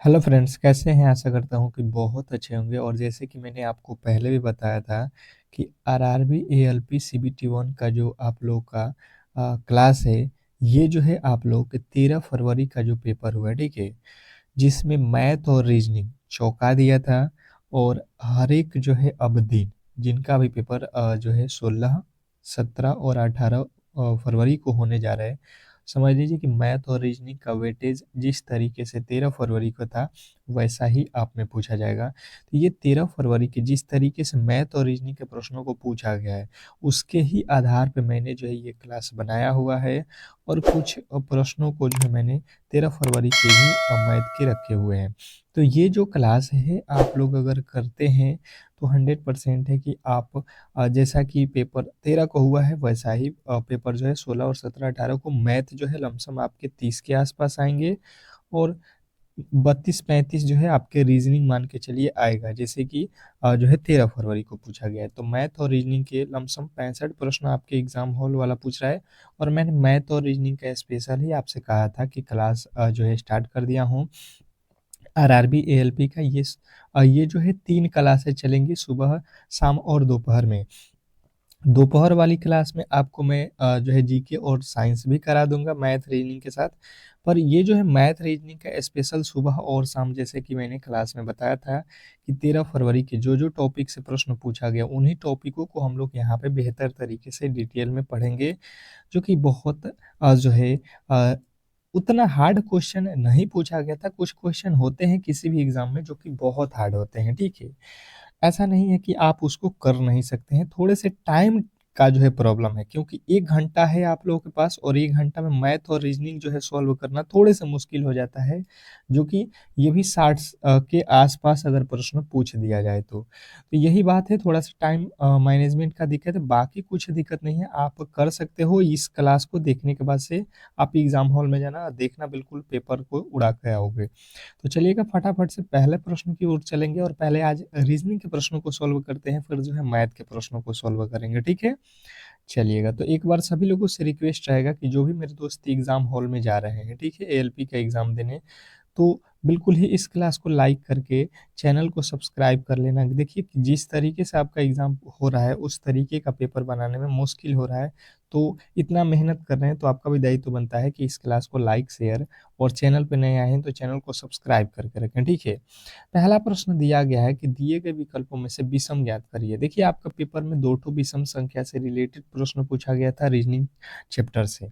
Hello friends, कैसे हैं? आशा करता हूँ कि बहुत अच्छे होंगे। और जैसे कि मैंने आपको पहले भी बताया था कि आरआरबी एएलपी सीबीटी वन का जो आप लोग का क्लास है, ये जो है आप लोग के 13 फरवरी का जो पेपर हुआ है, ठीक है, जिसमें मैथ और रीजनिंग चौंका दिया था। और हर एक जो है अब दिन जिनका भी पेपर जो है 16, 17 और 18 फरवरी को होने जा रहा है। समझ लीजिए कि मैथ और रीजनिंग का वेटेज जिस तरीके से 13 फरवरी को था, वैसा ही आप में पूछा जाएगा। तो ये 13 फरवरी के जिस तरीके से मैथ और रीजनिंग के प्रश्नों को पूछा गया है, उसके ही आधार पे मैंने जो है ये क्लास बनाया हुआ है। और कुछ प्रश्नों को जो है मैंने 13 फरवरी के भी मैथ के रखे हुए हैं। तो ये जो क्लास है आप लोग अगर करते हैं तो 100% है कि आप जैसा कि पेपर 13 को हुआ है, वैसा ही पेपर जो है 16 और 17 18 को मैथ जो है लमसम आपके 30 के आसपास आएंगे। और 32 35 जो है आपके रीजनिंग मान के चलिए आएगा, जैसे कि जो है 13 फरवरी को पूछा गया है। तो मैथ और रीजनिंग के लमसम 65 प्रश्न आपके एग्जाम हॉल वाला पूछ रहा है। और मैंने मैथ और रीजनिंग का स्पेशल ही आपसे कहा था कि क्लास जो है स्टार्ट कर दिया हूँ। आरआरबी एएलपी का ये जो है 3 क्लासें चलेंगी, सुबह शाम और दोपहर में। दोपहर वाली क्लास में आपको मैं जो है जीके और साइंस भी करा दूंगा मैथ रीजनिंग के साथ। पर ये जो है मैथ रीजनिंग का स्पेशल सुबह और शाम, जैसे कि मैंने क्लास में बताया था कि 13 फरवरी के जो जो टॉपिक से प्रश्न पूछा गया, उन्हीं टॉपिकों को हम लोग यहाँ पे बेहतर तरीके से डिटेल में पढ़ेंगे। जो कि बहुत जो है अ, उतना हार्ड क्वेश्चन नहीं पूछा गया था। कुछ क्वेश्चन होते हैं किसी भी एग्जाम में जो कि बहुत हार्ड होते हैं, ठीक है। ऐसा नहीं है कि आप उसको कर नहीं सकते हैं, थोड़े से टाइम का जो है प्रॉब्लम है, क्योंकि 1 घंटा है आप लोगों के पास और 1 घंटा में मैथ और रीजनिंग जो है सॉल्व करना थोड़े से मुश्किल हो जाता है। जो कि ये भी 60 के आसपास अगर प्रश्न पूछ दिया जाए तो यही बात है, थोड़ा सा टाइम मैनेजमेंट का दिक्कत है। बाकी कुछ दिक्कत नहीं है, आप कर सकते हो। इस क्लास को देखने के बाद से आप एग्जाम हॉल में जाना, देखना, बिल्कुल पेपर को उड़ा के आओगे। तो चलिएगा फटाफट से पहले प्रश्न की ओर चलेंगे और पहले आज रीजनिंग के प्रश्नों को सॉल्व करते हैं, फिर जो है मैथ के प्रश्नों को सॉल्व करेंगे, ठीक है। चलिएगा, तो एक बार सभी लोगों से रिक्वेस्ट रहेगा कि जो भी मेरे दोस्त एग्जाम हॉल में जा रहे हैं, ठीक है, एएलपी का एग्जाम देने, तो बिल्कुल ही इस क्लास को लाइक करके चैनल को सब्सक्राइब कर लेना। देखिए कि जिस तरीके से आपका एग्जाम हो रहा है, उस तरीके का पेपर बनाने में मुश्किल हो रहा है। तो इतना मेहनत कर रहे हैं तो आपका भी दायित्व बनता है कि इस क्लास को लाइक शेयर, और चैनल पे नए आए हैं तो चैनल को सब्सक्राइब करके रखें, ठीक है। पहला प्रश्न दिया गया है कि दिए गए विकल्पों में से विषम ज्ञात करिए। देखिए आपका पेपर में दो ठो विषम संख्या से रिलेटेड प्रश्न पूछा गया था रीजनिंग चैप्टर से।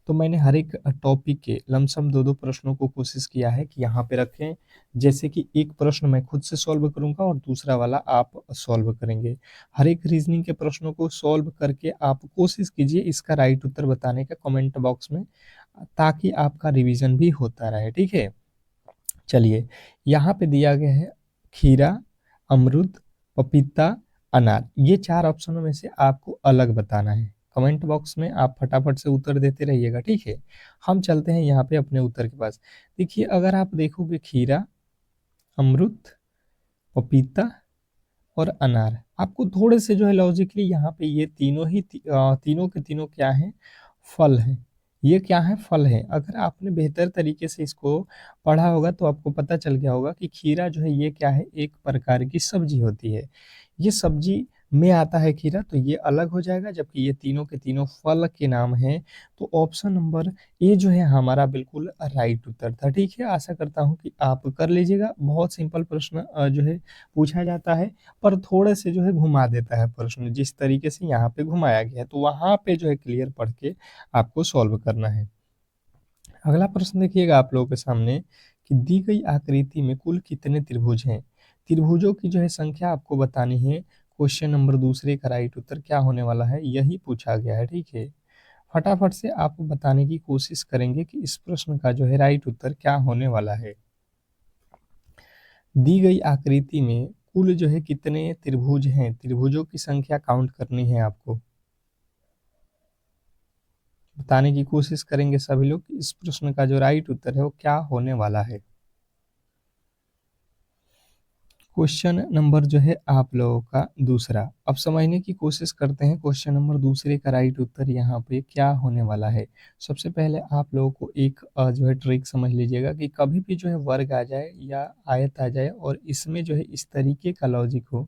तो मैंने हर एक टॉपिक के लमसम दो दो प्रश्नों को कोशिश किया है कि यहाँ पे रखें। जैसे कि एक प्रश्न मैं खुद से सॉल्व करूंगा और दूसरा वाला आप सॉल्व करेंगे। हर एक रीजनिंग के प्रश्नों को सॉल्व करके आप कोशिश कीजिए इसका राइट उत्तर बताने का कमेंट बॉक्स में, ताकि आपका रिवीजन भी होता रहे, ठीक है। चलिए, यहाँ पे दिया गया है खीरा, अमरूद, पपीता, अनार। ये चार ऑप्शनों में से आपको अलग बताना है। कमेंट बॉक्स में आप फटाफट से उत्तर देते रहिएगा, ठीक है। हम चलते हैं यहाँ पे अपने उत्तर के पास। देखिए, अगर आप देखोगे खीरा, अमरूद, पपीता और अनार, आपको थोड़े से जो है लॉजिकली यहाँ पे ये तीनों ही तीनों के तीनों क्या हैं? फल हैं। ये क्या है? फल है। अगर आपने बेहतर तरीके से इसको पढ़ा होगा तो आपको पता चल गया होगा कि खीरा जो है ये क्या है? एक प्रकार की सब्जी होती है। ये सब्जी में आता है खीरा, तो ये अलग हो जाएगा, जबकि ये तीनों के तीनों फल के नाम हैं। तो ऑप्शन नंबर ए जो है हमारा बिल्कुल राइट उत्तर था, ठीक है। आशा करता हूँ कि आप कर लीजिएगा। बहुत सिंपल प्रश्न जो है पूछा जाता है, पर थोड़े से जो है घुमा देता है प्रश्न, जिस तरीके से यहाँ पे घुमाया गया है तो वहां पे जो है क्लियर पढ़ के आपको सॉल्व करना है। अगला प्रश्न देखिएगा आप लोगों के सामने कि दी गई आकृति में कुल कितने त्रिभुज हैं। त्रिभुजों की जो है संख्या आपको बतानी है। क्वेश्चन नंबर दूसरे का राइट उत्तर क्या होने वाला है, यही पूछा गया है, ठीक है। फटाफट से आप बताने की कोशिश करेंगे कि इस प्रश्न का जो है राइट उत्तर क्या होने वाला है। दी गई आकृति में कुल जो है कितने त्रिभुज हैं, त्रिभुजों की संख्या काउंट करनी है आपको। बताने की कोशिश करेंगे सभी लोग कि इस प्रश्न का जो राइट उत्तर है वो क्या होने वाला है। क्वेश्चन नंबर जो है आप लोगों का दूसरा, अब समझने की कोशिश करते हैं क्वेश्चन नंबर दूसरे का राइट उत्तर यहाँ पे क्या होने वाला है। सबसे पहले आप लोगों को एक जो है ट्रिक समझ लीजिएगा कि कभी भी जो है वर्ग आ जाए या आयत आ जाए और इसमें जो है इस तरीके का लॉजिक हो,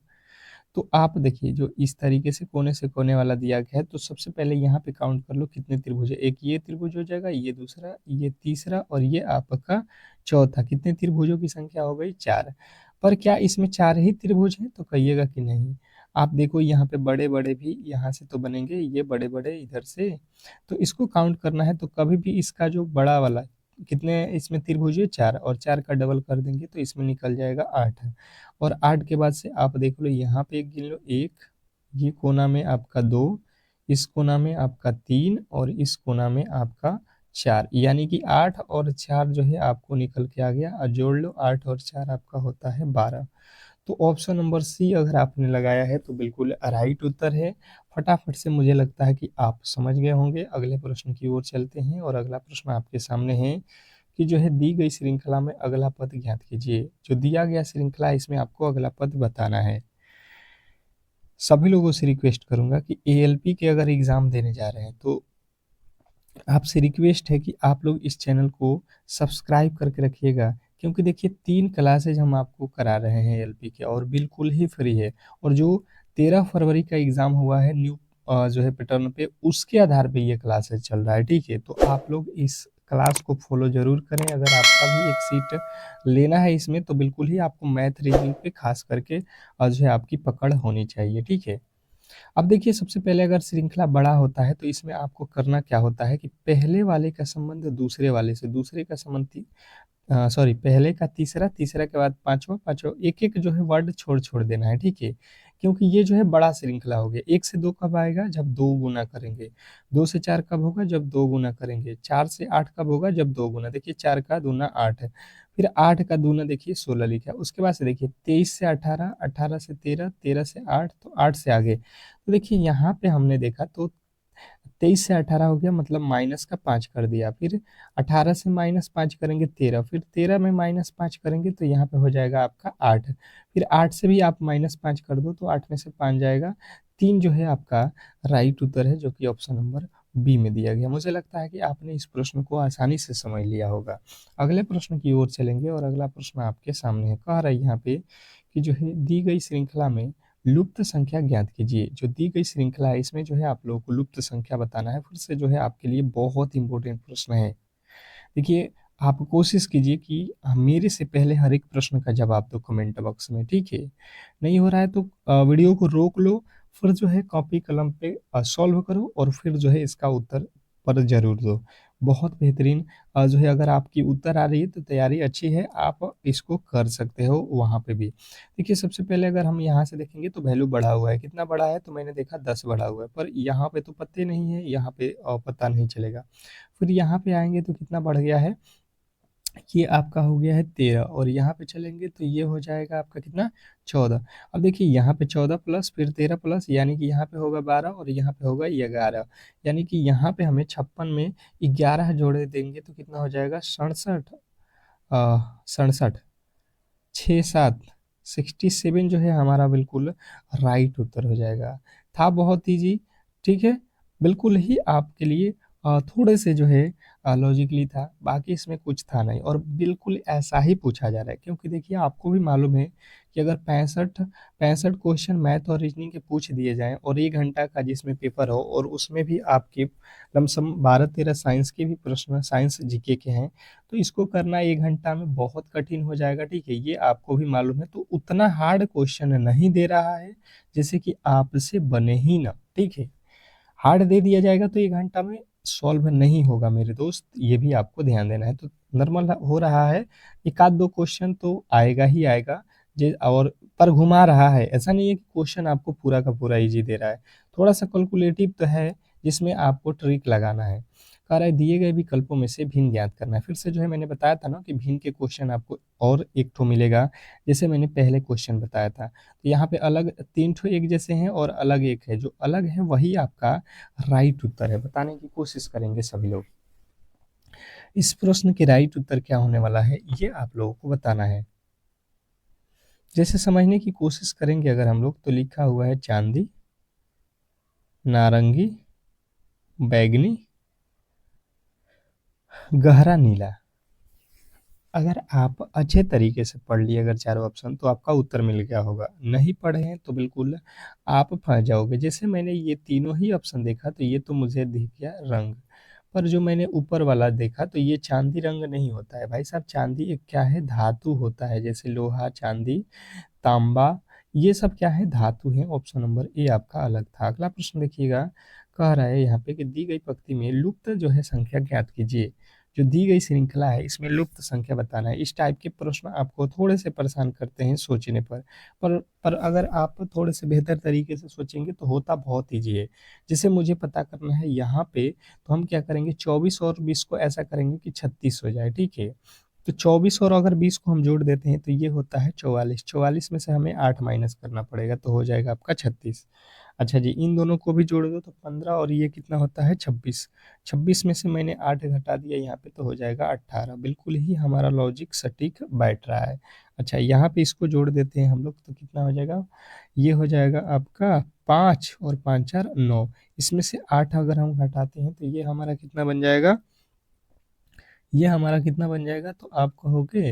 तो आप देखिए जो इस तरीके से कोने वाला दिया गया है, तो सबसे पहले यहाँ पे काउंट कर लो कितने त्रिभुज है। एक ये त्रिभुज हो जाएगा, ये दूसरा, ये तीसरा और ये आपका चौथा। कितने त्रिभुजों की संख्या हो गई? 4। पर क्या इसमें 4 ही त्रिभुज हैं? तो कहिएगा कि नहीं। आप देखो यहाँ पे बड़े बड़े भी यहाँ से तो बनेंगे, ये बड़े बड़े इधर से, तो इसको काउंट करना है। तो कभी भी इसका जो बड़ा वाला, कितने इसमें त्रिभुज है? 4, और 4 का डबल कर देंगे तो इसमें निकल जाएगा 8। और 8 के बाद से आप देख लो यहाँ पे एक गिन लो, 1, ये कोना में आपका 2, इस कोना में आपका 3 और इस कोना में आपका 4, यानी कि 8 और 4 जो है आपको निकल के आ गया। और जोड़ लो, 8 और 4 आपका होता है 12। तो ऑप्शन नंबर सी अगर आपने लगाया है तो बिल्कुल राइट उत्तर है। फटाफट से मुझे लगता है कि आप समझ गए होंगे। अगले प्रश्न की ओर चलते हैं और अगला प्रश्न आपके सामने है कि जो है दी गई श्रृंखला में अगला पद ज्ञात कीजिए। जो दिया गया श्रृंखला है इसमें आपको अगला पद बताना है। सभी लोगों से रिक्वेस्ट करूंगा कि एएलपी के अगर एग्जाम देने जा रहे हैं तो आपसे रिक्वेस्ट है कि आप लोग इस चैनल को सब्सक्राइब करके रखिएगा, क्योंकि देखिए 3 क्लासेज हम आपको करा रहे हैं एएलपी के और बिल्कुल ही फ्री है। और जो 13 फरवरी का एग्ज़ाम हुआ है न्यू जो है पैटर्न पे, उसके आधार पे ये क्लासेज चल रहा है, ठीक है। तो आप लोग इस क्लास को फॉलो ज़रूर करें। अगर आपका भी एक सीट लेना है इसमें तो बिल्कुल ही आपको मैथ रीजनिंग पे खास करके जो है आपकी पकड़ होनी चाहिए, ठीक है। अब देखिए सबसे पहले अगर श्रृंखला बड़ा होता है तो इसमें आपको करना क्या होता है कि पहले वाले का संबंध दूसरे वाले से, दूसरे का संबंध सॉरी पहले का तीसरा, तीसरा के बाद पांचवा, पांचवा, एक एक जो है वर्ड छोड़ छोड़ देना है, ठीक है। क्योंकि ये जो है बड़ा श्रृंखला हो गया। 1 से 2 कब आएगा? जब 2 गुना करेंगे। 2 से 4 कब होगा? जब 2 गुना करेंगे। 4 से 8 कब होगा? जब 2 गुना। देखिए 4 का दूना 8 है, फिर 8 का दूना देखिए 16 लिखा है। उसके बाद से देखिए 23 से 18, 18 से 13, 13 से 8, तो 8 से आगे। तो देखिए यहाँ पे हमने देखा तो 23 से 18 हो गया, मतलब माइनस का 5 कर दिया। फिर 18 से माइनस 5 करेंगे 13, फिर 13 में माइनस 5 करेंगे तो यहाँ पे हो जाएगा आपका 8। फिर 8 से भी आप माइनस 5 कर दो तो 8 में से 5 जाएगा। 3 जो है आपका राइट उत्तर है, जो कि ऑप्शन नंबर बी में दिया गया। मुझे लगता है कि आपने इस प्रश्न को आसानी से समझ लिया होगा। अगले प्रश्न की ओर चलेंगे और अगला प्रश्न आपके सामने है। कह रहा है यहाँ पे कि जो है दी गई श्रृंखला में लुप्त संख्या ज्ञात कीजिए। जो दी गई श्रृंखला है इसमें जो है आप लोगों को लुप्त संख्या बताना है। फिर से जो है आपके लिए बहुत इंपॉर्टेंट प्रश्न है। देखिए आप कोशिश कीजिए कि मेरे से पहले हर एक प्रश्न का जवाब दो कमेंट बॉक्स में, ठीक है। नहीं हो रहा है तो वीडियो को रोक लो, फिर जो है कॉपी कलम पे सॉल्व करो और फिर जो है इसका उत्तर पर जरूर दो। बहुत बेहतरीन जो है अगर आपकी उत्तर आ रही है तो तैयारी अच्छी है, आप इसको कर सकते हो वहाँ पे भी। देखिए सबसे पहले अगर हम यहाँ से देखेंगे तो वैल्यू बढ़ा हुआ है। कितना बढ़ा है? तो मैंने देखा 10 बढ़ा हुआ है, पर यहाँ पे तो पत्ते नहीं है, यहाँ पे पता नहीं चलेगा। फिर यहाँ पे आएंगे तो कितना बढ़ गया है? ये आपका हो गया है 13, और यहाँ पे चलेंगे तो ये हो जाएगा आपका कितना? 14। अब देखिए यहाँ पे 14 प्लस फिर 13 प्लस, यानी कि यहाँ पे होगा 12 और यहाँ पे होगा 11, यानी कि यहाँ पे हमें 56 में 11 जोड़े देंगे तो कितना हो जाएगा? 67, 67, 6, 7, 67 जो है हमारा बिल्कुल राइट उत्तर हो जाएगा। था बहुत ईजी, ठीक है। बिल्कुल ही आपके लिए थोड़े से जो है लॉजिकली था, बाकी इसमें कुछ था नहीं और बिल्कुल ऐसा ही पूछा जा रहा है। क्योंकि देखिए आपको भी मालूम है कि अगर 65 क्वेश्चन मैथ और रीजनिंग के पूछ दिए जाएं और 1 घंटा का जिसमें पेपर हो और उसमें भी आपके लमसम 12-13 साइंस के भी प्रश्न, साइंस जीके के हैं, तो इसको करना 1 घंटा में बहुत कठिन हो जाएगा, ठीक है। ये आपको भी मालूम है। तो उतना हार्ड क्वेश्चन नहीं दे रहा है जैसे कि आपसे बने ही ना, ठीक है। हार्ड दे दिया जाएगा तो 1 घंटा में सॉल्व नहीं होगा मेरे दोस्त, ये भी आपको ध्यान देना है। तो नॉर्मल हो रहा है, एक आध दो क्वेश्चन तो आएगा ही आएगा। जे और पर घुमा रहा है, ऐसा नहीं है कि क्वेश्चन आपको पूरा का पूरा इजी दे रहा है। थोड़ा सा कैलकुलेटिव तो है जिसमें आपको ट्रिक लगाना है। कह रहा है दिए गए विकल्पों में से भिन्न ज्ञात करना है। फिर से जो है मैंने बताया था ना कि भिन्न के क्वेश्चन आपको और एक ठो मिलेगा, जैसे मैंने पहले क्वेश्चन बताया था। तो यहाँ पे अलग 3 ठो एक जैसे हैं और अलग एक है, जो अलग है वही आपका राइट उत्तर है। बताने की कोशिश करेंगे सभी लोग। इस प्रश्न के राइट उत्तर क्या होने वाला है ये आप लोगों को बताना है। जैसे समझने की कोशिश करेंगे अगर हम लोग, तो लिखा हुआ है चांदी, नारंगी, बैगनी, गहरा नीला। अगर आप अच्छे तरीके से पढ़ लिए अगर चारों ऑप्शन, तो आपका उत्तर मिल गया होगा। नहीं पढ़े हैं तो बिल्कुल आप फंस जाओगे। जैसे मैंने ये तीनों ही ऑप्शन देखा तो ये तो मुझे दिख गया रंग, पर जो मैंने ऊपर वाला देखा तो ये चांदी रंग नहीं होता है भाई साहब। चांदी एक क्या है, धातु होता है, जैसे लोहा, चांदी, तांबा, ये सब क्या है, धातु है। ऑप्शन नंबर ए आपका अलग था। अगला प्रश्न देखिएगा, कह रहा है यहाँ पे कि दी गई पंक्ति में लुप्त जो है संख्या ज्ञात कीजिए। जो दी गई श्रृंखला है इसमें लुप्त संख्या बताना है। इस टाइप के प्रश्न आपको थोड़े से परेशान करते हैं सोचने पर अगर आप थोड़े से बेहतर तरीके से सोचेंगे तो होता बहुत ईजी है। जैसे मुझे पता करना है यहाँ पे, तो हम क्या करेंगे, 24 और 20 को ऐसा करेंगे कि 36 हो जाए, ठीक है। तो 24 और अगर 20 को हम जोड़ देते हैं तो ये होता है 44। 44 में से हमें 8 माइनस करना पड़ेगा तो हो जाएगा आपका 36। अच्छा जी, इन दोनों को भी जोड़ दो तो 15 और ये कितना होता है 26। 26 में से मैंने 8 घटा दिया यहाँ पे तो हो जाएगा 18। बिल्कुल ही हमारा लॉजिक सटीक बैठ रहा है। अच्छा, यहाँ पे इसको जोड़ देते हैं हम लोग तो कितना हो जाएगा, ये हो जाएगा आपका 5 और 5 4 9। इसमें से 8 अगर हम घटाते हैं तो ये हमारा कितना बन जाएगा, ये हमारा कितना बन जाएगा, तो आप कहोगे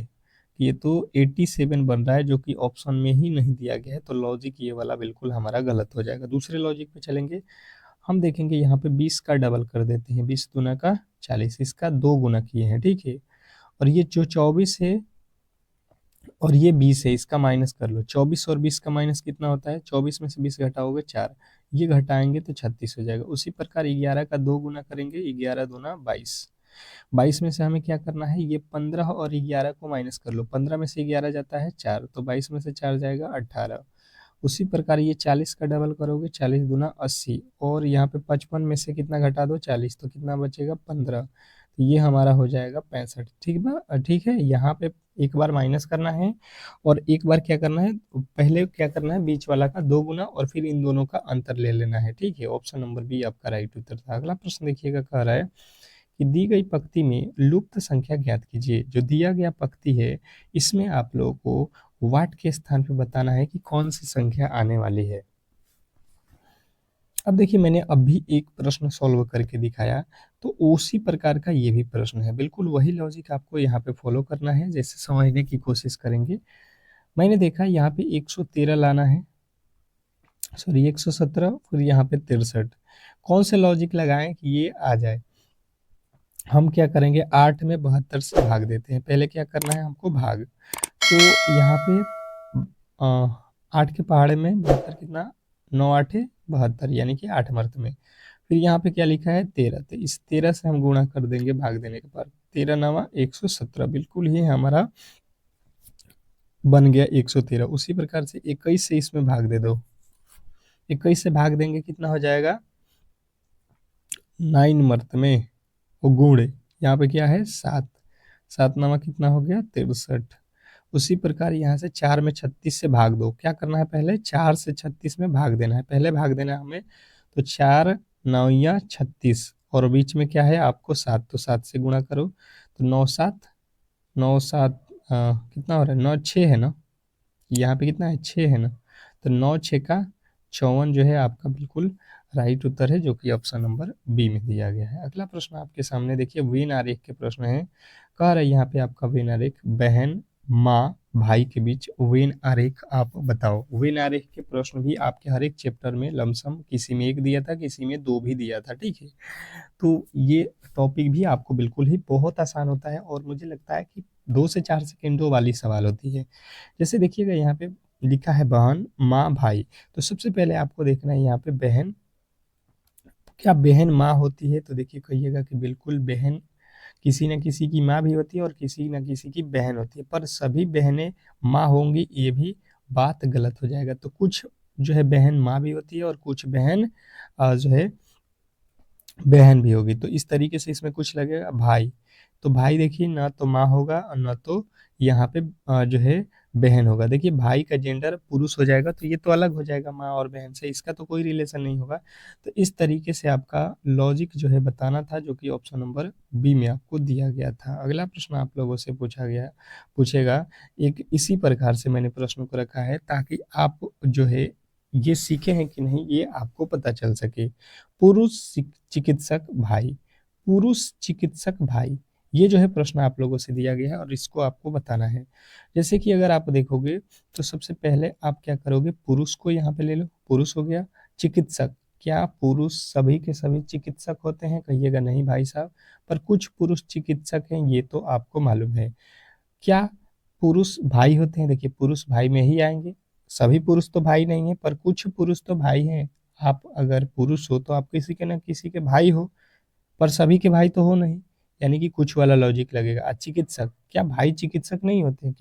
कि ये तो 87 बन रहा है, जो कि ऑप्शन में ही नहीं दिया गया है। तो लॉजिक ये वाला बिल्कुल हमारा गलत हो जाएगा। दूसरे लॉजिक पे चलेंगे, हम देखेंगे यहाँ पे 20 का डबल कर देते हैं, 20 दूना का 40, इसका 2 गुना किए हैं, ठीक है। और ये जो 24 है और ये 20 है, इसका माइनस कर लो। 24 और 20 का माइनस कितना होता है, 24 में से 20 घटाओगे 4, ये घटाएंगे तो 36 हो जाएगा। उसी प्रकार 11 का 2 गुना करेंगे, 11 दूना 22। 22 में से हमें क्या करना है, ये 15 और 11 को माइनस कर लो। 15 में से 11 जाता है 4, तो 22 में से 4 जाएगा 18। उसी प्रकार ये 40 का डबल करोगे, 40 दूना 80, और यहाँ पे 55 में से कितना घटा दो 40, तो कितना बचेगा 15। तो ये हमारा हो जाएगा 65। ठीक बा, ठीक है। यहाँ पे एक बार माइनस करना है और एक बार क्या करना है, पहले क्या करना है, बीच वाला का 2 गुना और फिर इन दोनों का अंतर ले लेना है, ठीक है। ऑप्शन नंबर बी आपका राइट उत्तर था। अगला प्रश्न देखिएगा, कह रहा है कि दी गई पंक्ति में लुप्त संख्या ज्ञात कीजिए। जो दिया गया पंक्ति है इसमें आप लोगों को वाट के स्थान पे बताना है कि कौन सी संख्या आने वाली है। अब देखिए, मैंने अभी एक प्रश्न सॉल्व करके दिखाया, तो उसी प्रकार का ये भी प्रश्न है। बिल्कुल वही लॉजिक आपको यहाँ पे फॉलो करना है, जैसे समझने की कोशिश करेंगे। मैंने देखा यहाँ पे 113 लाना है, सॉरी 117, फिर यहाँ पे 63। कौन से लॉजिक लगाएं कि ये आ जाए। हम क्या करेंगे, 8 में 72 से भाग देते हैं। पहले क्या करना है हमको, भाग। तो यहाँ पे 8 के पहाड़े में 72 कितना, 9 8 72, यानी कि 8 मर्द में। फिर यहाँ पे क्या लिखा है 13, तो इस 13 से हम गुणा कर देंगे भाग देने के बाद। 13 नवा 117, बिल्कुल ही हमारा बन गया 113। उसी प्रकार से 21 से इसमें भाग दे दो। 21 से भाग देंगे कितना हो जाएगा, 9 मर्द में वो गुण, यहाँ पे क्या है 7, 7 नवा कितना हो गया 63। उसी प्रकार यहाँ से 4 में 36 से भाग दो। क्या करना है, पहले 4 से 36 में भाग देना है, पहले भाग देना है हमें। तो 4 9 36, और बीच में क्या है आपको 7, तो 7 से गुणा करो। तो 9 7, 9 7 कितना हो रहा है, 9 6 है ना, यहाँ पे कितना है 6 है ना। तो 9 6 का 54 जो है आपका बिल्कुल राइट उत्तर है, जो कि ऑप्शन नंबर बी में दिया गया है। अगला प्रश्न आपके सामने देखिए, वेन आरेख के प्रश्न है। कह रहा है यहाँ पे आपका वेन आरेख, बहन माँ भाई के बीच वेन आरेख आप बताओ। वेन आरेख के प्रश्न भी आपके हर एक चैप्टर में लमसम किसी में एक दिया था, किसी में 2 भी दिया था, ठीक है। तो ये टॉपिक भी आपको बिल्कुल ही बहुत आसान होता है, और मुझे लगता है कि 2 से 4 सेकेंडों वाली सवाल होती है। जैसे देखिएगा यहाँ पे लिखा है बहन माँ भाई, तो सबसे पहले आपको देखना है यहाँ पे बहन, क्या बहन माँ होती है, तो देखिए कहिएगा कि बिल्कुल बहन किसी न किसी की माँ भी होती है और किसी न किसी की बहन होती है, पर सभी बहनें माँ होंगी ये भी बात गलत हो जाएगा। तो कुछ जो है बहन माँ भी होती है और कुछ बहन जो है बहन भी होगी। तो इस तरीके से इसमें कुछ लगेगा भाई, तो भाई देखिए ना तो माँ होगा और ना तो यहाँ पे जो है बहन होगा। देखिए भाई का जेंडर पुरुष हो जाएगा तो ये तो अलग हो जाएगा माँ और बहन से, इसका तो कोई रिलेशन नहीं होगा। तो इस तरीके से आपका लॉजिक जो है बताना था, जो कि ऑप्शन नंबर बी में आपको दिया गया था। अगला प्रश्न आप लोगों से पूछेगा। एक इसी प्रकार से मैंने प्रश्नों को रखा है ताकि आप जो है ये सीखे हैं कि नहीं ये आपको पता चल सके। चिकित्सक भाई, पुरुष चिकित्सक भाई, ये जो है प्रश्न आप लोगों से दिया गया है और इसको आपको बताना है। जैसे कि अगर आप देखोगे तो सबसे पहले आप क्या करोगे, पुरुष को यहाँ पे ले लो, पुरुष हो गया। चिकित्सक, क्या पुरुष सभी के सभी चिकित्सक होते हैं? कहिएगा नहीं भाई साहब, पर कुछ पुरुष चिकित्सक हैं, ये तो आपको मालूम है। क्या पुरुष भाई होते हैं? देखिए पुरुष भाई में ही आएंगे, सभी पुरुष तो भाई नहीं है पर कुछ पुरुष तो भाई हैं। आप अगर पुरुष हो तो आप किसी के ना किसी के भाई हो, पर सभी के भाई तो हो नहीं, यानी कि कुछ वाला लॉजिक लगेगा। चिकित्सक, क्या भाई चिकित्सक नहीं होते?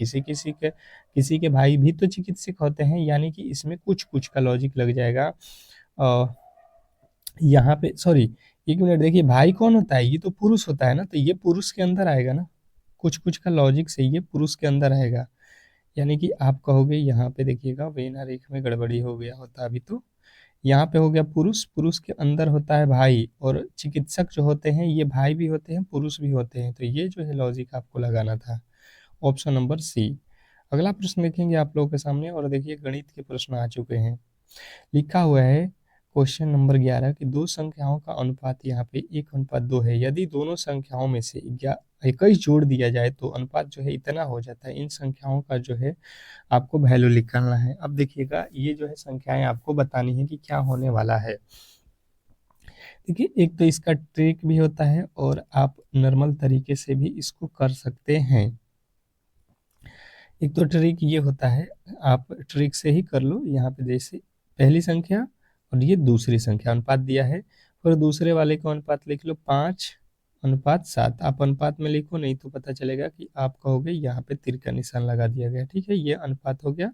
किसी के भाई भी तो चिकित्सक होते हैं, यानी कि इसमें कुछ कुछ का लॉजिक लग जाएगा। यहाँ पे सॉरी, एक मिनट, देखिए भाई कौन होता है? ये तो पुरुष होता है ना, तो ये पुरुष के अंदर आएगा ना, कुछ कुछ का लॉजिक से ये पुरुष के अंदर आएगा। यानी कि आप कहोगे यहाँ पे देखिएगा वेना रेख में गड़बड़ी हो गया होता अभी, तो यहाँ पे हो गया पुरुष, पुरुष के अंदर होता है भाई, और चिकित्सक जो होते हैं ये भाई भी होते हैं पुरुष भी होते हैं, तो ये जो है लॉजिक आपको लगाना था, ऑप्शन नंबर सी। अगला प्रश्न देखेंगे आप लोगों के सामने, और देखिए गणित के प्रश्न आ चुके हैं। लिखा हुआ है क्वेश्चन नंबर 11 कि दो संख्याओं का अनुपात यहाँ पे 1:2 है। यदि दोनों संख्याओं में से 21 जोड़ दिया जाए तो अनुपात जो है इतना हो जाता है। इन संख्याओं का जो है आपको वैल्यू निकालना है। अब देखिएगा ये जो है संख्याएं आपको बतानी है कि क्या होने वाला है। देखिए एक तो इसका ट्रिक भी होता है और आप नॉर्मल तरीके से भी इसको कर सकते हैं। एक तो ट्रिक ये होता है, आप ट्रिक से ही कर लो। यहाँ पे जैसे पहली संख्या और ये दूसरी संख्या अनुपात दिया है, और दूसरे वाले को अनुपात लिख लो 5:7। आप अनुपात में लिखो, नहीं तो पता चलेगा कि आप कहोगे यहाँ पे तीर का निशान लगा दिया गया। ठीक है, ये अनुपात हो गया।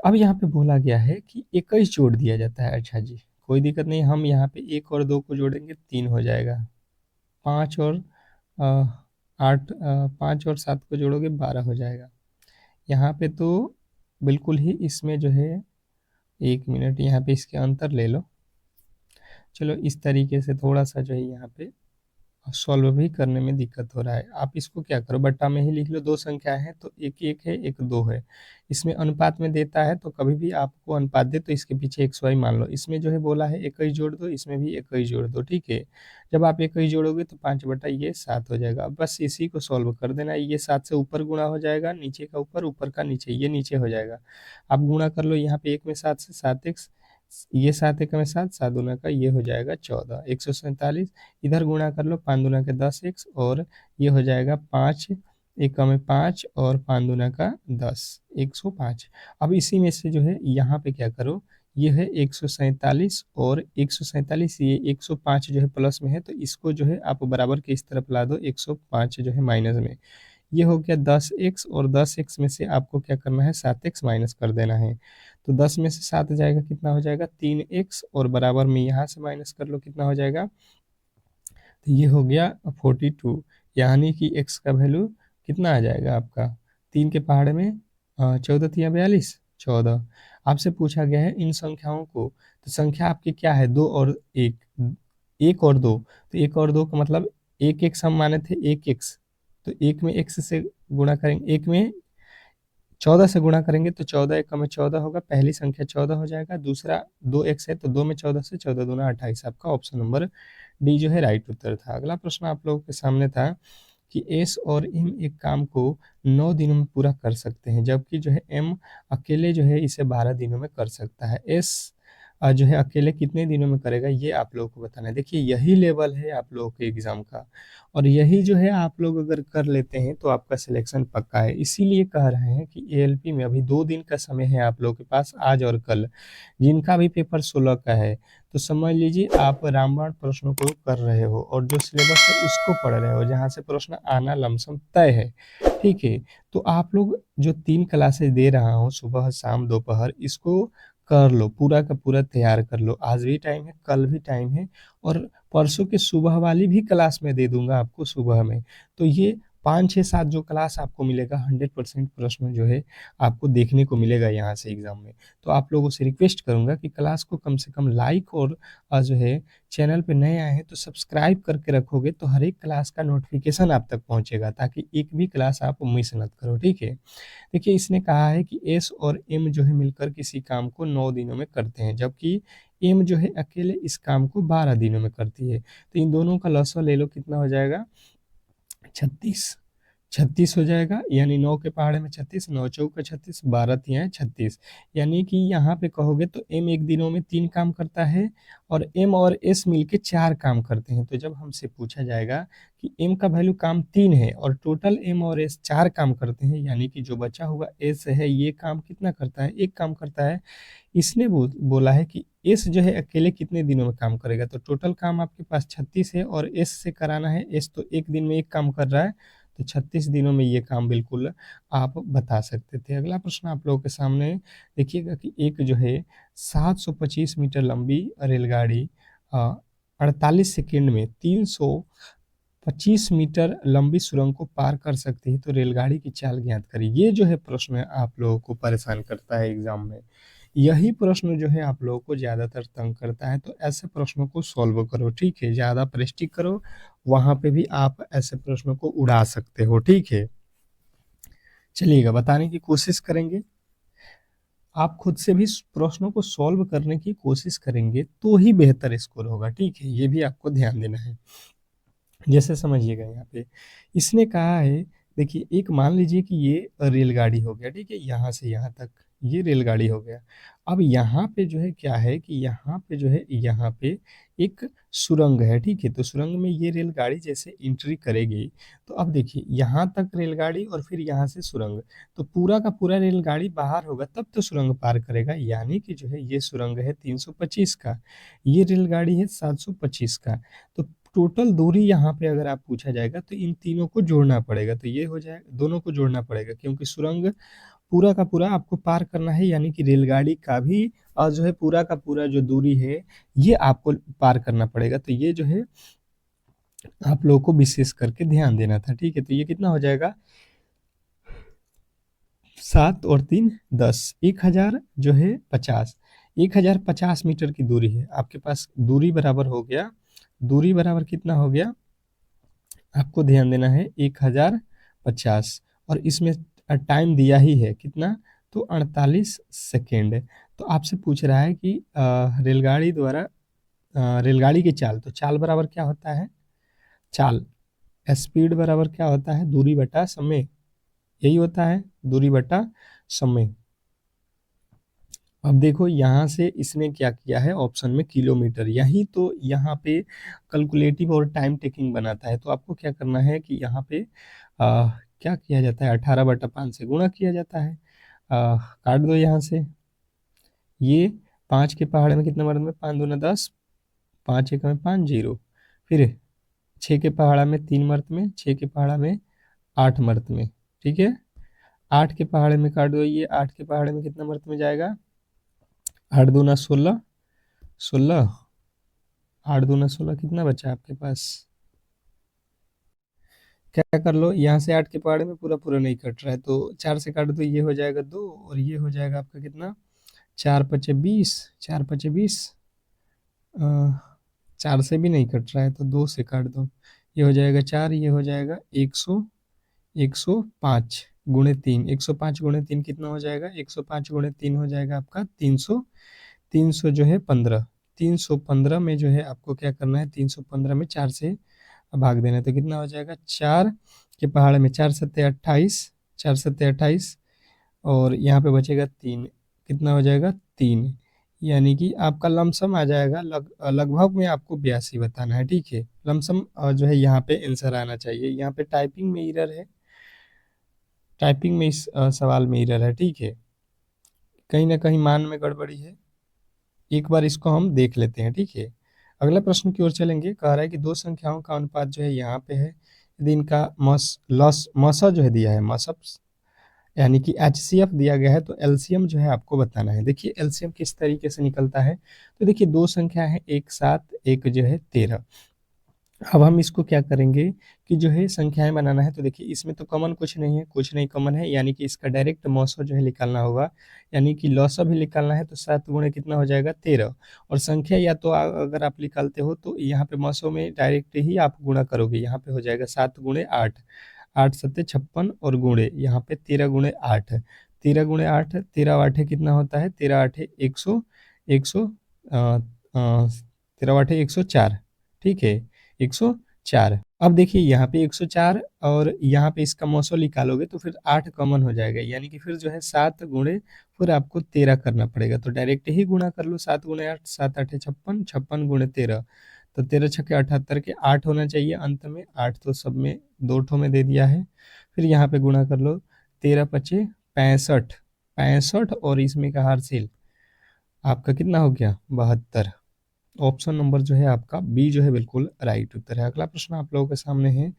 अब यहाँ पे बोला गया है कि 21 जोड़ दिया जाता है। अच्छा जी, कोई दिक्कत नहीं, हम यहाँ पे 1 और 2 को जोड़ेंगे 3 हो जाएगा। 5 और 8, 5 और 7 को जोड़ोगे 12 हो जाएगा। यहाँ पे तो बिल्कुल ही इसमें जो है, एक मिनट, यहाँ पे इसके अंतर ले लो। चलो इस तरीके से थोड़ा सा जो है यहाँ पे सॉल्व भी करने में दिक्कत हो रहा है। आप इसको क्या करो, बट्टा में ही लिख लो। दो संख्या है तो एक एक है, एक दो है। इसमें अनुपात में देता है तो कभी भी आपको अनुपात दे तो इसके पीछे एक सौ ही मान लो। इसमें जो है बोला है 21 जोड़ दो, इसमें भी 21 जोड़ दो। ठीक है, जब आप 21 जोड़ोगे तो 5/7 हो जाएगा। बस इसी को सॉल्व कर देना। ये 7 से ऊपर गुणा हो जाएगा, नीचे का ऊपर, ऊपर का नीचे, ये नीचे हो जाएगा। आप गुणा कर लो, यहाँ पे 1 में 7 से 7x, ये 7 1 में 7, 7 दूना का ये हो जाएगा 14, 147। इधर गुणा कर लो, 5 दूना के 10x, और ये हो जाएगा 5 1 में 5 और 5 दूना का 10, 105। अब इसी में से जो है यहाँ पे क्या करो, ये है 147 और 147, ये 105 जो है प्लस में है, तो इसको जो है आप बराबर के इस तरफ ला दो, 105 जो है माइनस में। ये हो गया 10x, और 10x में से आपको क्या करना है, 7x माइनस कर देना है। तो 10 में से 7 जाएगा, कितना हो जाएगा, 3x, और बराबर में यहाँ से माइनस कर लो, कितना हो जाएगा, तो ये हो गया 42। यानी कि x का वैल्यू कितना आ जाएगा आपका, 3 के पहाड़े में 14 3 42, 14। आपसे पूछा गया है इन संख्याओं को, तो संख्या आपकी क्या है, 2 और 1, 1 और 2, तो 1 और 2 का मतलब 1x हम माने थे, 1x, तो 1 में x से गुणा करेंगे, 1 में 14 से गुणा करेंगे तो 14 1 में 14 होगा, पहली संख्या 14 हो जाएगा। दूसरा 2x है तो 2 में 14 से 14 दूना 28। आपका ऑप्शन नंबर डी जो है राइट उत्तर था। अगला प्रश्न आप लोगों के सामने था कि एस और एम एक काम को 9 दिनों में पूरा कर सकते हैं, जबकि जो है एम अकेले जो है इसे 12 दिनों में कर सकता है। एस जो है अकेले कितने दिनों में करेगा, ये आप लोगों को बताना है। देखिए यही लेवल है आप लोगों के एग्जाम का, और यही जो है आप लोग अगर कर लेते हैं तो आपका सिलेक्शन पक्का है। इसीलिए कह रहे हैं कि एएलपी में अभी 2 दिन का समय है आप लोगों के पास, आज और कल, जिनका भी पेपर 16 का है, तो समझ लीजिए आप रामबाण प्रश्नों को कर रहे हो और जो सिलेबस है उसको पढ़ रहे हो, जहाँ से प्रश्न आना लमसम तय है। ठीक है, तो आप लोग जो 3 क्लासेस दे रहा हूँ, सुबह शाम दोपहर, इसको कर लो, पूरा का पूरा तैयार कर लो। आज भी टाइम है, कल भी टाइम है, और परसों के सुबह वाली भी क्लास में दे दूंगा आपको सुबह में। तो ये 5, 6, 7 जो क्लास आपको मिलेगा 100% प्रश्न जो है आपको देखने को मिलेगा यहाँ से एग्ज़ाम में। तो आप लोगों से रिक्वेस्ट करूँगा कि क्लास को कम से कम लाइक और जो है चैनल पे नए आए हैं तो सब्सक्राइब करके रखोगे तो हर एक क्लास का नोटिफ़िकेशन आप तक पहुँचेगा, ताकि एक भी क्लास आप मिस मत करो, ठीक है? देखिए इसने कहा है कि एस और एम जो है मिलकर किसी काम को 9 दिनों में करते हैं, जबकि एम जो है अकेले इस काम को 12 दिनों में करती है। तो इन दोनों का लॉसवा ले लो, कितना हो जाएगा? 36। 36 हो जाएगा, यानी 9 के पहाड़े में 36, 9 चौका 36, 12 तियाएँ 36। यानी कि यहाँ पे कहोगे तो एम एक दिनों में 3 काम करता है और एम और एस मिलके 4 काम करते हैं। तो जब हमसे पूछा जाएगा कि एम का वैल्यू काम 3 है और टोटल एम और एस 4 काम करते हैं, यानी कि जो बचा हुआ एस है ये काम कितना करता है? 1 काम करता है। इसने बोला है कि एस जो है अकेले कितने दिनों में काम करेगा, तो टोटल काम आपके पास 36 है और एस से कराना है। एस तो एक दिन में एक काम कर रहा है, तो 36 दिनों में ये काम बिल्कुल आप बता सकते थे। अगला प्रश्न आप लोगों के सामने देखिएगा कि एक जो है 725 मीटर लंबी रेलगाड़ी 48 सेकेंड में 325 मीटर लंबी सुरंग को पार कर सकती है, तो रेलगाड़ी की चाल ज्ञात करिए। ये जो है प्रश्न आप लोगों को परेशान करता है एग्जाम में। यही प्रश्न जो है आप लोगों को ज़्यादातर तंग करता है, तो ऐसे प्रश्नों को सॉल्व करो, ठीक है? ज़्यादा प्रैक्टिस करो, वहाँ पे भी आप ऐसे प्रश्नों को उड़ा सकते हो, ठीक है? चलिएगा बताने की कोशिश करेंगे। आप खुद से भी प्रश्नों को सॉल्व करने की कोशिश करेंगे तो ही बेहतर स्कोर होगा, ठीक है? ये भी आपको ध्यान देना है। जैसे समझिएगा यहाँ पे इसने कहा है, देखिए एक मान लीजिए कि ये रेलगाड़ी हो गया, ठीक है? यहाँ से यहाँ तक ये रेलगाड़ी हो गया। अब यहाँ पे जो है क्या है कि यहाँ पे जो है यहाँ पे एक सुरंग है, ठीक है? तो सुरंग में ये रेलगाड़ी जैसे एंट्री करेगी, तो अब देखिए यहाँ तक रेलगाड़ी और फिर यहाँ से सुरंग, तो पूरा का पूरा रेलगाड़ी बाहर होगा तब तो सुरंग पार करेगा, यानी कि जो है ये सुरंग है 325 का, ये रेलगाड़ी है 725 का। तो टोटल दूरी यहाँ पे अगर आप पूछा जाएगा तो इन तीनों को जोड़ना पड़ेगा, तो ये हो जाएगा, दोनों को जोड़ना पड़ेगा क्योंकि सुरंग पूरा का पूरा आपको पार करना है, यानी कि रेलगाड़ी का भी जो है पूरा का पूरा जो दूरी है ये आपको पार करना पड़ेगा। तो ये जो है आप लोगों को विशेष करके ध्यान देना था, ठीक है? तो ये कितना हो जाएगा? 7 और 3 10, 1000 जो है 50, 1050 मीटर की दूरी है आपके पास। दूरी बराबर हो गया, दूरी बराबर कितना हो गया? आपको ध्यान देना है 1050, और इसमें टाइम दिया ही है कितना? तो 48 सेकेंड। तो आपसे पूछ रहा है कि रेलगाड़ी द्वारा रेलगाड़ी की चाल, तो चाल बराबर क्या होता है? चाल स्पीड बराबर क्या होता है? दूरी बटा समय, यही होता है, दूरी बटा समय। अब देखो यहाँ से इसने क्या किया है ऑप्शन में किलोमीटर, यही तो यहाँ पे कैलकुलेटिव और टाइम टेकिंग बनाता है। तो आपको क्या करना है कि यहाँ पे क्या किया जाता है? 18/5 से गुणा किया जाता है। काट दो यहाँ से, ये 5 के पहाड़े में कितना मर्द में? 5 दूना 10, 5 एक में 5 जीरो, फिर 6 के पहाड़ा में 3 मर्द में, 6 के पहाड़ा में 8 मर्द में, ठीक है? 8 के पहाड़े में काट दो, ये 8 के पहाड़े में कितना मर्द में जाएगा? 8 दूना 16, 16, 8 दूना 16, कितना बचा आपके पास? क्या कर लो, यहाँ से 8 के पहाड़े में पूरा पूरा नहीं कट रहा है, तो 4 से काट दो, ये हो जाएगा 2 और ये हो जाएगा आपका कितना? 4 पचे 20, 4 पचे 20, 4 से भी नहीं कट रहा है तो 2 से काट दो, ये हो जाएगा 4, ये हो जाएगा 105 गुणे 3, 105 गुणे 3 कितना हो जाएगा? 105 गुणे 3 हो जाएगा आपका 300, 300 जो है 15, 315 में जो है आपको क्या करना है? 315 में 4 से भाग देना है, तो कितना हो जाएगा? 4 के पहाड़ में 4 सत्ते 28, 4 सत्ते 28, और यहाँ पे बचेगा 3, कितना हो जाएगा? 3, यानी कि आपका लमसम आ जाएगा लगभग में आपको 82 बताना है, ठीक है? लमसम जो है यहाँ पे आंसर आना चाहिए। यहाँ पे टाइपिंग में एरर है, टाइपिंग में इस सवाल में एरर है, ठीक है? कहीं ना कहीं मान में गड़बड़ी है, एक बार इसको हम देख लेते हैं, ठीक है? अगला प्रश्न की ओर चलेंगे। कह रहा है कि दो संख्याओं का अनुपात जो है यहाँ पे है, यदि इनका मसा जो है दिया है, मसअप्स यानी कि HCF दिया गया है, तो एलसीएम जो है आपको बताना है। देखिए एलसीएम किस तरीके से निकलता है, तो देखिए दो संख्या है, एक 7 एक जो है 13, अब हम इसको क्या करेंगे कि जो है संख्याएं बनाना है, तो देखिए इसमें तो कॉमन कुछ नहीं है, कुछ नहीं कॉमन है, यानी कि इसका डायरेक्ट मौसा जो है निकालना होगा, यानी कि लौसा भी निकालना है, तो 7 गुणे कितना हो जाएगा 13। और संख्या या तो अगर आप निकालते हो तो यहाँ पे मौसों में डायरेक्ट ही आप गुणा करोगे, यहाँ पे हो जाएगा 7 गुणे 8, 8 सत्ते 56 और गुणे यहाँ पे 13 गुणे 8, 13 गुणे 8, 13 आठे कितना होता है, 13 आठे 100, 100 13 आठे 104, ठीक है 104। अब देखिए यहाँ पे 104 और यहाँ पे इसका मौसम निकालोगे तो फिर 8 कॉमन हो जाएगा, यानी कि फिर जो है 7 गुणे फिर आपको 13 करना पड़ेगा, तो डायरेक्ट ही गुणा कर लो, 7 गुणे 8, 7 आठे 56, 56 गुणे 13, तो 13 छक्के 78 के 8 होना चाहिए अंत में, 8 तो सब में दो ठो में दे दिया है। फिर यहाँ पे गुणा कर लो, 13 पचे 65, 65 और इसमें का हारसेल आपका कितना हो गया 72। ऑप्शन नंबर जो है आपका बी जो है बिल्कुल राइट उत्तर है। अगला प्रश्न आप लोगों के सामने है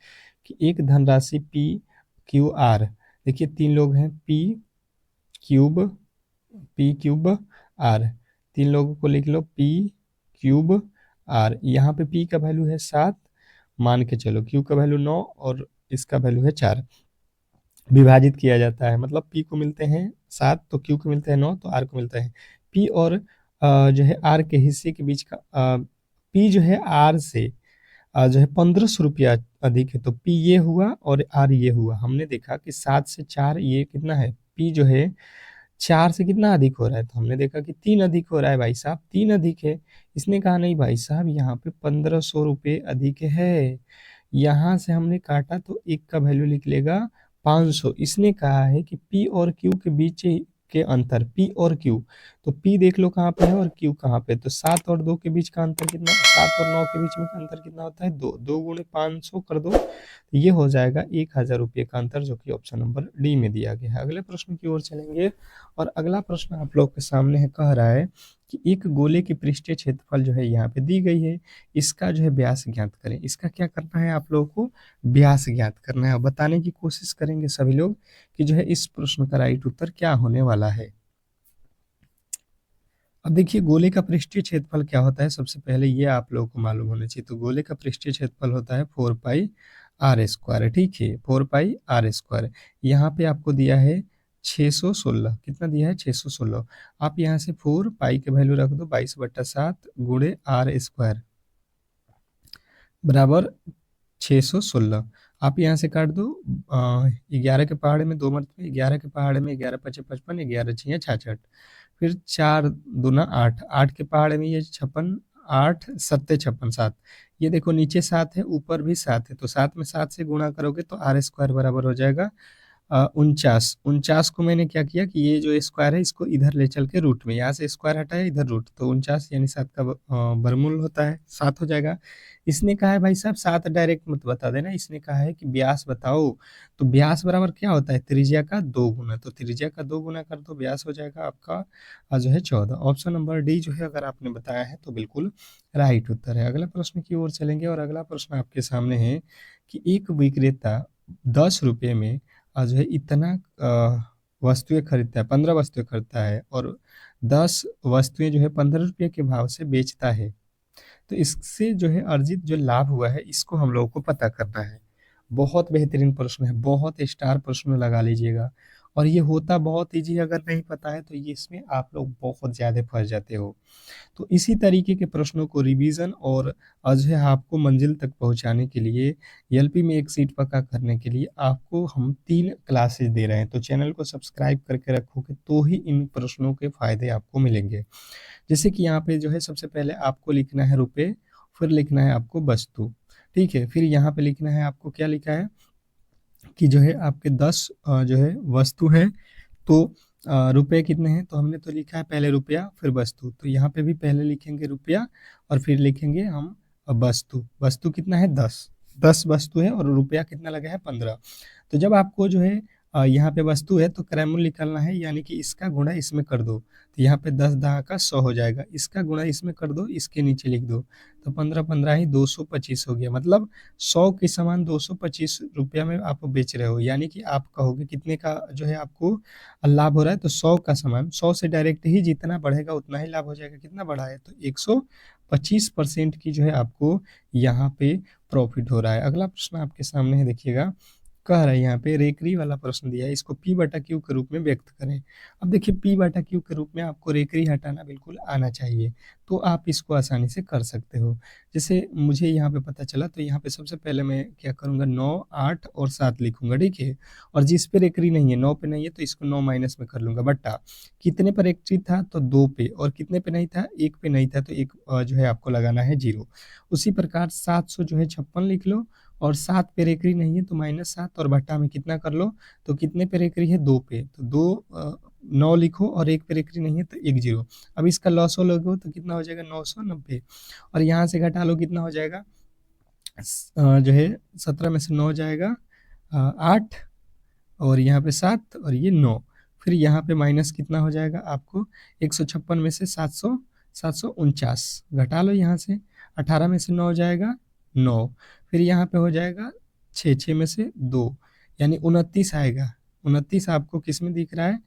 कि एक धनराशि पी क्यू आर, देखिए 3 लोग हैं, क्यूब पी क्यूब आर, 3 लोगों को लिख लो पी क्यूब आर। यहाँ पे पी का वैल्यू है 7, मान के चलो, क्यू का वैल्यू 9 और इसका वैल्यू है 4। विभाजित किया जाता है, मतलब पी को मिलते हैं 7, तो क्यू को मिलते हैं 9, तो आर को मिलता है पी और जो है आर के हिस्से के बीच का पी जो है आर से जो है 1500 रुपया अधिक है, तो पी ये हुआ और आर ये हुआ। हमने देखा कि 7 से 4 ये कितना है, पी जो है 4 से कितना अधिक हो रहा है, तो हमने देखा कि 3 अधिक हो रहा है भाई साहब, 3 अधिक है। इसने कहा नहीं भाई साहब यहाँ पे 1500 रुपये अधिक है, यहाँ से हमने काटा तो एक का वैल्यू लिख लेगा 500। इसने कहा है कि पी और क्यू के बीच के अंतर, पी और क्यू, तो पी देख लो कहाँ पे है और क्यू कहाँ पे, तो 7 और 2 के बीच का अंतर कितना, 7 और 9 के बीच में का अंतर कितना होता है 2, 2 गुणे 500 कर दो, तो ये हो जाएगा 1000 रुपये का अंतर, जो कि ऑप्शन नंबर डी में दिया गया है। अगले प्रश्न की ओर चलेंगे और अगला प्रश्न आप लोग के सामने है, कह रहा है कि एक गोले की पृष्ठीय क्षेत्रफल जो है यहाँ पे दी गई है, इसका जो है व्यास ज्ञात करें। इसका क्या करना है, आप लोगों को व्यास ज्ञात करना है और बताने की कोशिश करेंगे सभी लोग कि जो है इस प्रश्न का राइट उत्तर क्या होने वाला है। अब देखिए गोले का पृष्ठीय क्षेत्रफल क्या होता है, सबसे पहले ये आप लोगों को मालूम होना चाहिए। तो गोले का पृष्ठीय क्षेत्रफल होता है 4 पाई आर स्क्वायर, ठीक है 4 पाई आर स्क्वायर। यहाँ पे आपको दिया है 616, कितना दिया है 616। आप यहाँ से 4 पाई के वैल्यू रख दो 22/7 गुणे आर स्क्वायर बराबर 616। आप यहाँ से काट दो 11 के पहाड़े में 2 मरतबे, 11 के पहाड़े में 11 पचे 55, 11 छिया 66, फिर 4 दूना 8, 8 के पहाड़े में ये 56, 8 सत्ते 56 7, ये देखो नीचे 7 है ऊपर भी 7 है, तो 7 में 7 से गुणा करोगे तो आर स्क्वायर बराबर हो जाएगा 49। 49 को मैंने क्या किया कि ये जो स्क्वायर है इसको इधर ले चल के रूट में, यहाँ से स्क्वायर हटाया इधर रूट, तो 49 यानी 7 का वर्गमूल होता है 7 हो जाएगा। इसने कहा है भाई साहब 7 डायरेक्ट मत बता देना, इसने कहा है कि व्यास बताओ, तो व्यास बराबर क्या होता है त्रिज्या का 2 गुना, तो त्रिज्या का 2 गुना कर दो, व्यास हो जाएगा आपका जो है 14। ऑप्शन नंबर डी जो है अगर आपने बताया है तो बिल्कुल राइट उत्तर है। अगला प्रश्न की ओर चलेंगे और अगला प्रश्न आपके सामने है कि एक विक्रेता 10 रुपये में जो है इतना वस्तुएं खरीदता है, 15 वस्तुएं खरीदता है और 10 वस्तुएं जो है 15 रुपये के भाव से बेचता है, तो इससे जो है अर्जित जो लाभ हुआ है इसको हम लोगों को पता करना है। बहुत बेहतरीन प्रश्न है, बहुत स्टार प्रश्न लगा लीजिएगा, और ये होता बहुत ईजी, अगर नहीं पता है तो ये इसमें आप लोग बहुत ज़्यादा फंस जाते हो। तो इसी तरीके के प्रश्नों को रिवीजन और जो है आपको मंजिल तक पहुंचाने के लिए, एलपी में एक सीट पक्का करने के लिए आपको हम 3 क्लासेस दे रहे हैं, तो चैनल को सब्सक्राइब करके रखोगे तो ही इन प्रश्नों के फायदे आपको मिलेंगे। जैसे कि यहाँ पे जो है सबसे पहले आपको लिखना है रुपए, फिर लिखना है आपको वस्तु, ठीक है, फिर यहाँ पे लिखना है आपको क्या लिखा है कि जो है आपके 10 जो है वस्तु है, तो रुपए कितने हैं, तो हमने तो लिखा है पहले रुपया फिर वस्तु, तो यहाँ पे भी पहले लिखेंगे रुपया और फिर लिखेंगे हम वस्तु। वस्तु कितना है 10, 10 वस्तु है और रुपया कितना लगा है 15। तो जब आपको जो है यहाँ पे वस्तु है तो क्रयमूल्य निकालना है, यानी कि इसका गुणा इसमें कर दो, तो यहाँ पे 10 दहा का 100 हो जाएगा, इसका गुणा इसमें कर दो, इसके नीचे लिख दो, तो 15 15 ही 225 हो गया, मतलब 100 के समान 225 रुपया में आप बेच रहे हो, यानी कि आप कहोगे कितने का जो है आपको लाभ हो रहा है, तो 100 का समान, 100 से डायरेक्ट ही जितना बढ़ेगा उतना ही लाभ हो जाएगा, कितना बढ़ा है तो 125% की जो है आपको यहाँ पे प्रॉफिट हो रहा है। अगला प्रश्न आपके सामने है, देखिएगा, कह रहा है यहाँ पे रेकरी वाला प्रश्न दिया है, इसको पी बटा क्यू के रूप में व्यक्त करें। अब देखिए पी बटा क्यू के रूप में आपको रेकरी हटाना बिल्कुल आना चाहिए, तो आप इसको आसानी से कर सकते हो। जैसे मुझे यहाँ पे पता चला, तो यहाँ पे सबसे पहले मैं क्या करूँगा, 9, 8 और 7 लिखूंगा, ठीक है। और जिस पे रेकरी नहीं है, 9 पे नहीं है, तो इसको 9 माइनस में कर लूंगा, बट्टा कितने पर रेकरी था, तो 2 पे, और कितने पे नहीं था, 1 पे नहीं था, तो एक जो है आपको लगाना है 0। उसी प्रकार 700 जो है 56 लिख लो, और 7 पे रेकरी नहीं है तो -7, और बट्टा में कितना कर लो, तो कितने पे रेकरी है, 2 पे, तो 9 लिखो, और 1 पे रेकरी नहीं है तो 1 0। अब इसका लॉस हो लोगे तो कितना हो जाएगा, 990, और यहाँ से घटा लो कितना हो जाएगा, जो है 17 में से 9 जाएगा 8, और यहाँ पे 7, और ये 9। फिर यहाँ पे माइनस कितना हो जाएगा आपको, 156 में से 749 घटा लो यहाँ से, 18 में से 9 जाएगा 9, फिर यहाँ पे हो जाएगा 6 में से 2, यानी 29 आएगा। 29 आपको किस में दिख रहा है,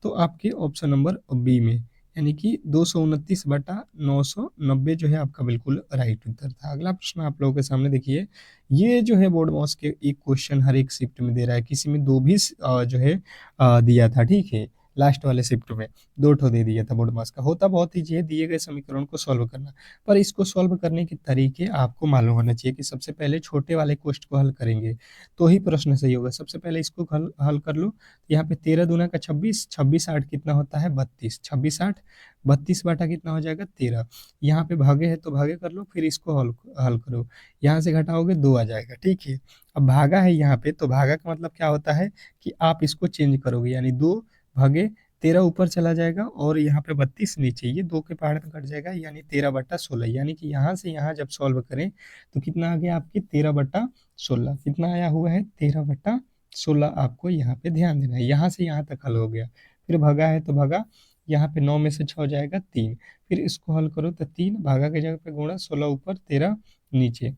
तो आपके ऑप्शन नंबर बी में, यानी कि 229/990 जो है आपका बिल्कुल राइट उत्तर था। अगला प्रश्न आप लोगों के सामने देखिए, ये जो है बोर्ड मॉस के एक क्वेश्चन हर एक शिफ्ट में दे रहा है, किसी में 2 भी जो है दिया था, ठीक है। लास्ट वाले शिफ्ट में 2 ठो दे दिया था बोर्ड मास का। होता बहुत ईजी है दिए गए समीकरण को सॉल्व करना, पर इसको सॉल्व करने के तरीके आपको मालूम होना चाहिए कि सबसे पहले छोटे वाले क्वेश्चन को हल करेंगे तो ही प्रश्न सही होगा। सबसे पहले इसको हल कर लो। यहाँ पे 13 दूना का 26, 26 8 कितना होता है, 32, 26 8 32 बाटा कितना हो जाएगा, 13। यहाँ पे भागे है तो भागे कर लो, फिर इसको हल हल करो, यहाँ से घटाओगे 2 आ जाएगा, ठीक है। अब भागा है यहाँ पे, तो भागा का मतलब क्या होता है कि आप इसको चेंज करोगे, यानी 2 भागे 13 ऊपर चला जाएगा, और यहाँ पे 32 नीचे, ये 2 के पहाड़ में कट जाएगा, यानी 13/16। यानी कि यहाँ से यहाँ जब सॉल्व करें तो कितना आ गया आपके, 13/16। कितना आया हुआ है, 13/16। आपको यहाँ पे ध्यान देना है, यहाँ से यहाँ तक हल हो गया। फिर भागा है तो भागा, यहाँ पे 9 में से 6 जाएगा 3, फिर इसको हल करो तो 3 भागा के जगह पे गुणा, 16 ऊपर 13 नीचे,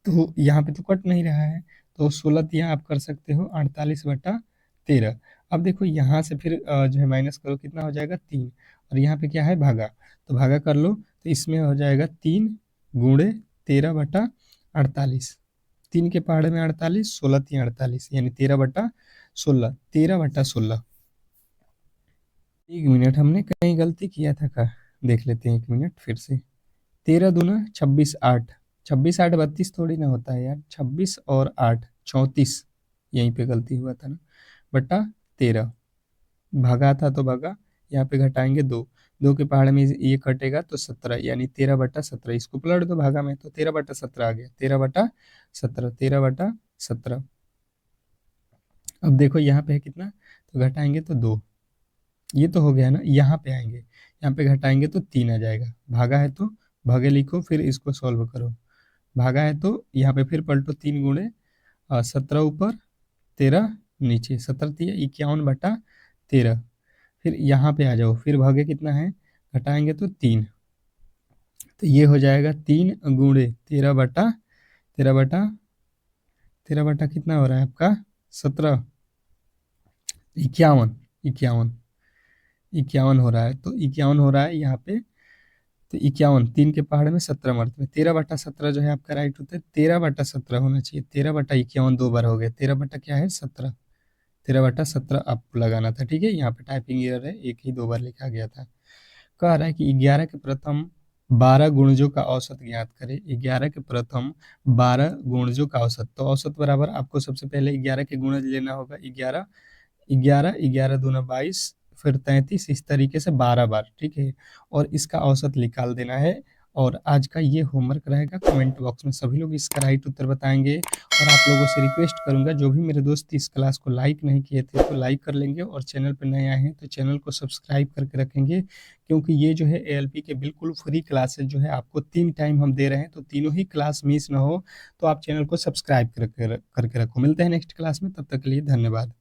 तो यहाँ पे तो कट नहीं रहा है, तो 16 यहाँ आप कर सकते हो 48/13। अब देखो यहाँ से फिर जो है माइनस करो, कितना हो जाएगा 3, और यहाँ पे क्या है, भागा, तो भागा कर लो, तो इसमें हो जाएगा 3 गुणे 13/48, 3 के पहाड़े में 48, 16 3 48, यानी 13/16, 13/16। 1 मिनट, हमने कहीं गलती किया था का, देख लेते हैं 1 मिनट फिर से। 13 दूना 26 8, 26 8 32 थोड़ी ना होता है यार, 26 और 8 34, यहीं पे गलती हुआ था ना, बटा 13। भागा था तो भागा, यहाँ पे घटाएंगे 2, 2 के पहाड़ में ये कटेगा तो 17, यानी 13/17। इसको पलट दो भागा में, तो 13/17 आ गया, 13/17, 13/17। अब देखो यहाँ पे है कितना, तो घटाएंगे तो 2, ये तो हो गया ना। यहाँ पे आएंगे, यहाँ पे घटाएंगे तो 3 आ जाएगा, भागा है तो भागे लिखो, फिर इसको सॉल्व करो। भागा है तो यहाँ पे फिर पलटो, 3 गुणे 17 ऊपर 13 नीचे, 17 51/13। फिर यहाँ पे आ जाओ, फिर भागे कितना है, घटाएंगे तो 3, तो ये हो जाएगा 3 गुणे 13/13 कितना हो रहा है आपका, 17, 51, 51, 51 हो रहा है, तो 51 हो रहा है यहाँ पे, तो 51, 3 के पहाड़ में 17 मर्द में, 13/17 जो है आपका राइट होता है, 13/17 होना चाहिए, 13/51 2 बार हो गया, 13 बटा क्या है 17, 13/17 आपको लगाना था, ठीक है। यहाँ पे टाइपिंग एरर है, एक ही 2 बार लिखा गया था। कह रहा है कि 11 के प्रथम 12 गुणजों का औसत ज्ञात करें। 11 के प्रथम 12 गुणजों का औसत, तो औसत बराबर आपको सबसे पहले 11 के गुणज लेना होगा, 11 11 11 दूना 22, फिर 33, इस तरीके से 12 बार, ठीक है। और इसका औसत निकाल देना है, और आज का ये होमवर्क रहेगा। कमेंट बॉक्स में सभी लोग इसका राइट उत्तर बताएंगे, और आप लोगों से रिक्वेस्ट करूंगा, जो भी मेरे दोस्त इस क्लास को लाइक नहीं किए थे तो लाइक कर लेंगे, और चैनल पर नए आए हैं तो चैनल को सब्सक्राइब करके रखेंगे, क्योंकि ये जो है एएलपी के बिल्कुल फ्री क्लासेस जो है आपको 3 टाइम हम दे रहे हैं, तो तीनों ही क्लास मिस ना हो, तो आप चैनल को सब्सक्राइब करके रखो। मिलते हैं नेक्स्ट क्लास में, तब तक के लिए धन्यवाद।